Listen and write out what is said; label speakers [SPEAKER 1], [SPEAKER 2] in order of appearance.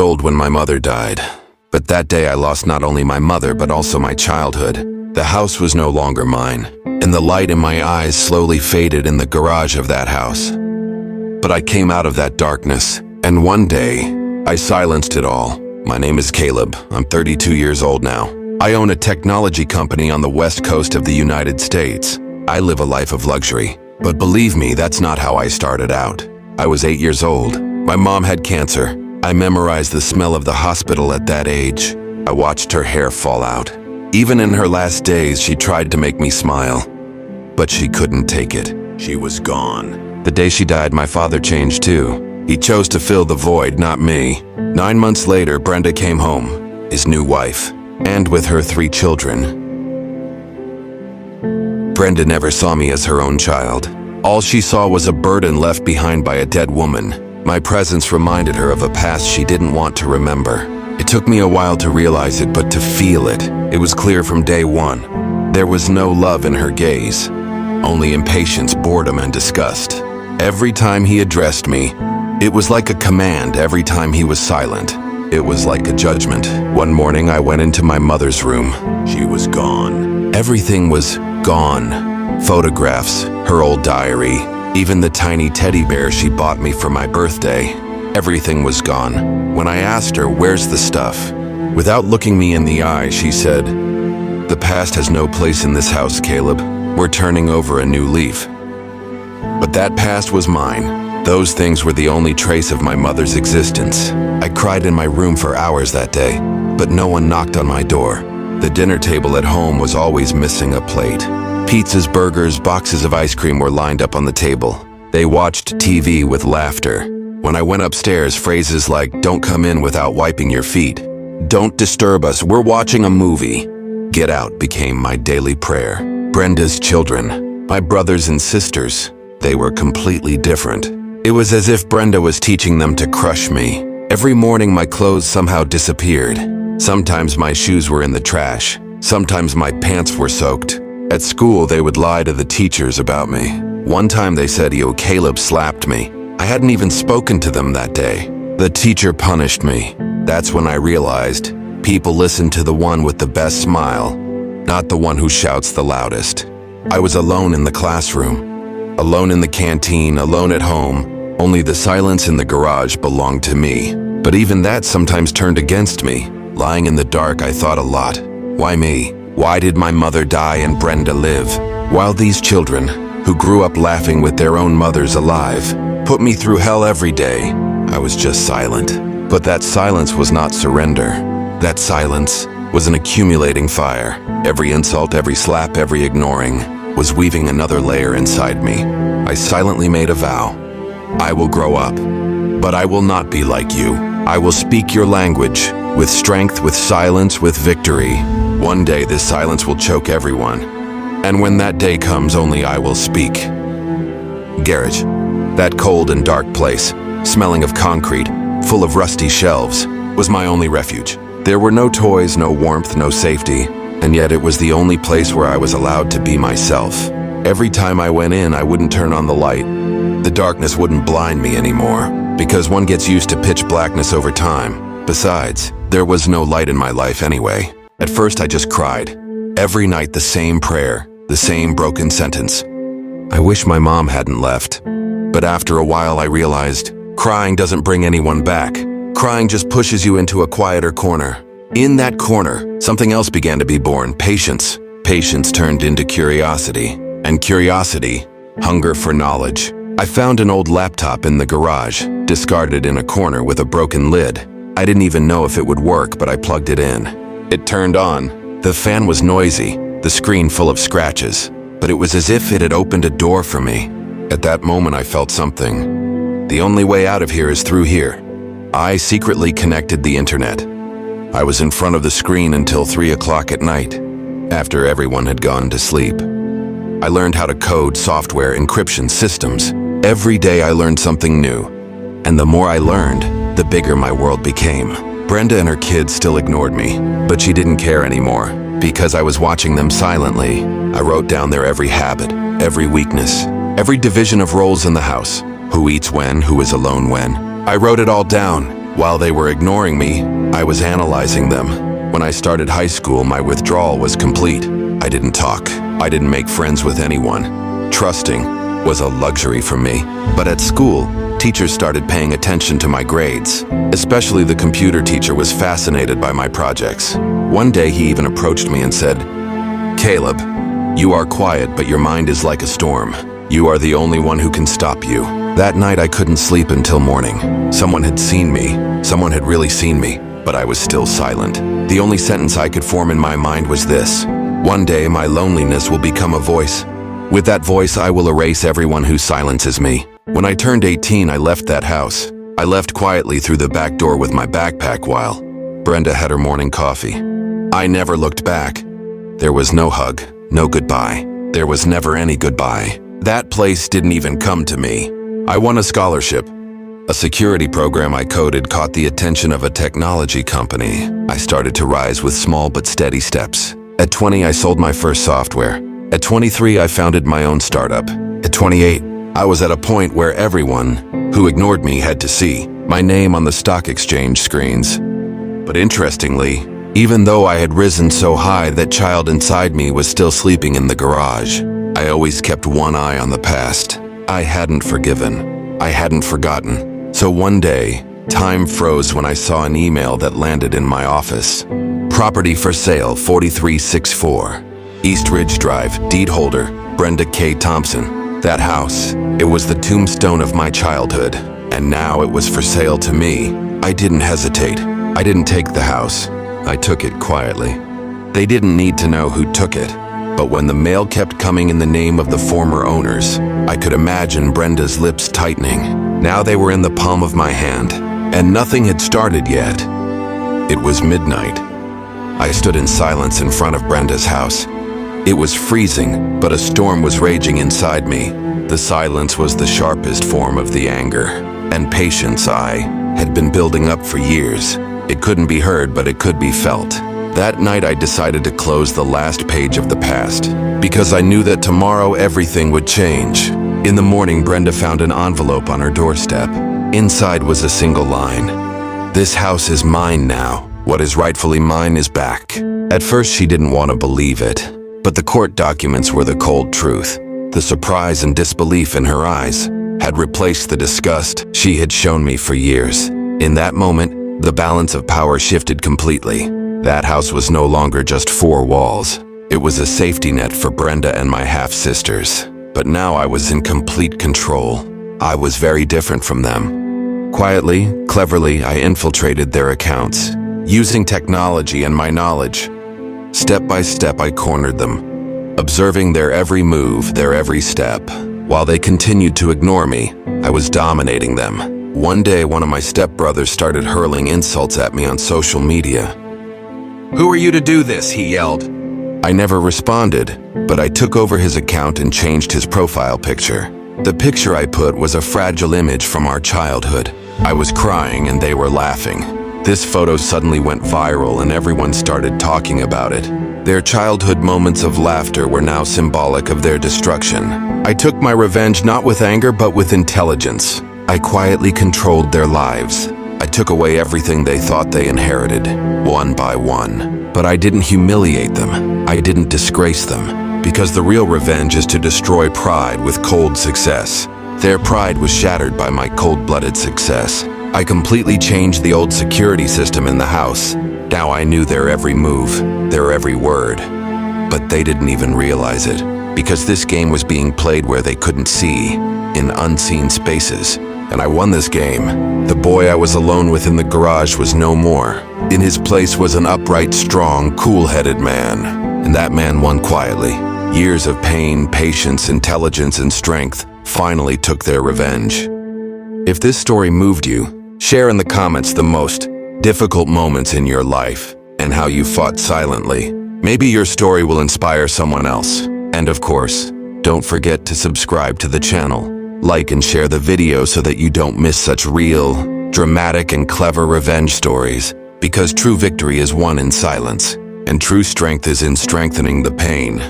[SPEAKER 1] old when my mother died. But that day I lost not only my mother but also my childhood. The house was no longer mine, and the light in my eyes slowly faded in the garage of that house. But I came out of that darkness, and one day, I silenced it all. My name is Caleb. I'm 32 years old now. I own a technology company on the west coast of the United States. I live a life of luxury. But believe me, that's not how I started out. I was 8 years old. My mom had cancer. I memorized the smell of the hospital at that age. I watched her hair fall out. Even in her last days, she tried to make me smile. But she couldn't take it. She was gone. The day she died, my father changed too. He chose to fill the void, not me. 9 months later, Brenda came home, his new wife, and with her 3 children. Brenda never saw me as her own child. All she saw was a burden left behind by a dead woman. My presence reminded her of a past she didn't want to remember. It took me a while to realize it, but to feel it. It was clear from day one. There was no love in her gaze, only impatience, boredom, and disgust. Every time he addressed me, it was like a command. Every time he was silent, it was like a judgment. One morning, I went into my mother's room. She was gone. Everything was gone. Photographs, her old diary, even the tiny teddy bear she bought me for my birthday. Everything was gone. When I asked her, "Where's the stuff?" Without looking me in the eye, she said, "The past has no place in this house, Caleb. We're turning over a new leaf." But that past was mine. Those things were the only trace of my mother's existence. I cried in my room for hours that day, but no one knocked on my door. The dinner table at home was always missing a plate. Pizzas, burgers, boxes of ice cream were lined up on the table. They watched TV with laughter. When I went upstairs, phrases like, "Don't come in without wiping your feet," "Don't disturb us, we're watching a movie," "Get out," became my daily prayer. Brenda's children, my brothers and sisters, they were completely different. It was as if Brenda was teaching them to crush me. Every morning my clothes somehow disappeared. Sometimes my shoes were in the trash. Sometimes my pants were soaked. At school, they would lie to the teachers about me. One time they said, "Yo, Caleb slapped me." I hadn't even spoken to them that day. The teacher punished me. That's when I realized people listen to the one with the best smile, not the one who shouts the loudest. I was alone in the classroom, alone in the canteen, alone at home. Only the silence in the garage belonged to me. But even that sometimes turned against me. Lying in the dark, I thought a lot. Why me? Why did my mother die and Brenda live? While these children, who grew up laughing with their own mothers alive, put me through hell every day, I was just silent. But that silence was not surrender. That silence was an accumulating fire. Every insult, every slap, every ignoring was weaving another layer inside me. I silently made a vow. I will grow up, but I will not be like you. I will speak your language, with strength, with silence, with victory. One day this silence will choke everyone. And when that day comes, only I will speak. Garage. That cold and dark place, smelling of concrete, full of rusty shelves, was my only refuge. There were no toys, no warmth, no safety, and yet it was the only place where I was allowed to be myself. Every time I went in, I wouldn't turn on the light. The darkness wouldn't blind me anymore, because one gets used to pitch blackness over time. Besides, there was no light in my life anyway. At first I just cried. Every night the same prayer, the same broken sentence. I wish my mom hadn't left. But after a while I realized, crying doesn't bring anyone back. Crying just pushes you into a quieter corner. In that corner, something else began to be born, patience. Patience turned into curiosity. And curiosity, hunger for knowledge. I found an old laptop in the garage, discarded in a corner with a broken lid. I didn't even know if it would work, but I plugged it in. It turned on. The fan was noisy, the screen full of scratches, but it was as if it had opened a door for me. At that moment, I felt something. The only way out of here is through here. I secretly connected the internet. I was in front of the screen until 3 o'clock at night, after everyone had gone to sleep. I learned how to code software encryption systems. Every day I learned something new. And the more I learned, the bigger my world became. Brenda and her kids still ignored me, but she didn't care anymore. Because I was watching them silently, I wrote down their every habit, every weakness, every division of roles in the house. Who eats when, who is alone when. I wrote it all down. While they were ignoring me, I was analyzing them. When I started high school, my withdrawal was complete. I didn't talk. I didn't make friends with anyone. Trusting was a luxury for me. But at school, teachers started paying attention to my grades. Especially the computer teacher was fascinated by my projects. One day he even approached me and said, "Caleb, you are quiet, but your mind is like a storm. You are the only one who can stop you." That night I couldn't sleep until morning. Someone had seen me. Someone had really seen me, but I was still silent. The only sentence I could form in my mind was this: "One day my loneliness will become a voice. With that voice I will erase everyone who silences me." When I turned 18, I left that house. I left quietly through the back door with my backpack while Brenda had her morning coffee. I never looked back. There was no hug, no goodbye. There was never any goodbye. That place didn't even come to me. I won a scholarship. A security program I coded caught the attention of a technology company. I started to rise with small but steady steps. At 20, I sold my first software. At 23, I founded my own startup. At 28, I was at a point where everyone who ignored me had to see my name on the stock exchange screens. But interestingly, even though I had risen so high, that child inside me was still sleeping in the garage. I always kept one eye on the past. I hadn't forgiven. I hadn't forgotten. So one day, time froze when I saw an email that landed in my office. "Property for sale, 4364. East Ridge Drive, deed holder, Brenda K. Thompson." That house, it was the tombstone of my childhood. And now it was for sale to me. I didn't hesitate. I didn't take the house. I took it quietly. They didn't need to know who took it. But when the mail kept coming in the name of the former owners, I could imagine Brenda's lips tightening. Now they were in the palm of my hand, and nothing had started yet. It was midnight. I stood in silence in front of Brenda's house. It was freezing, but a storm was raging inside me. The silence was the sharpest form of the anger and patience I had been building up for years. It couldn't be heard, but it could be felt. That night I decided to close the last page of the past, because I knew that tomorrow everything would change. In the morning, Brenda found an envelope on her doorstep. Inside was a single line: "This house is mine now. What is rightfully mine is back." At first she didn't want to believe it, but the court documents were the cold truth. The surprise and disbelief in her eyes had replaced the disgust she had shown me for years. In that moment, the balance of power shifted completely. That house was no longer just four walls. It was a safety net for Brenda and my half-sisters. But now I was in complete control. I was very different from them. Quietly, cleverly, I infiltrated their accounts, using technology and my knowledge. Step by step, I cornered them, observing their every move, their every step. While they continued to ignore me, I was dominating them. One day, one of my stepbrothers started hurling insults at me on social media. "Who are you to do this?" he yelled. I never responded, but I took over his account and changed his profile picture. The picture I put was a fragile image from our childhood. I was crying and they were laughing. This photo suddenly went viral and everyone started talking about it. Their childhood moments of laughter were now symbolic of their destruction. I took my revenge not with anger but with intelligence. I quietly controlled their lives. I took away everything they thought they inherited, one by one. But I didn't humiliate them. I didn't disgrace them. Because the real revenge is to destroy pride with cold success. Their pride was shattered by my cold-blooded success. I completely changed the old security system in the house. Now I knew their every move, their every word. But they didn't even realize it. Because this game was being played where they couldn't see, in unseen spaces. And I won this game. The boy I was alone with in the garage was no more. In his place was an upright, strong, cool-headed man. And that man won quietly. Years of pain, patience, intelligence, and strength finally took their revenge. If this story moved you, share in the comments the most difficult moments in your life and how you fought silently. Maybe your story will inspire someone else. And of course, don't forget to subscribe to the channel. Like and share the video so that you don't miss such real, dramatic, and clever revenge stories. Because true victory is won in silence, and true strength is in strengthening the pain.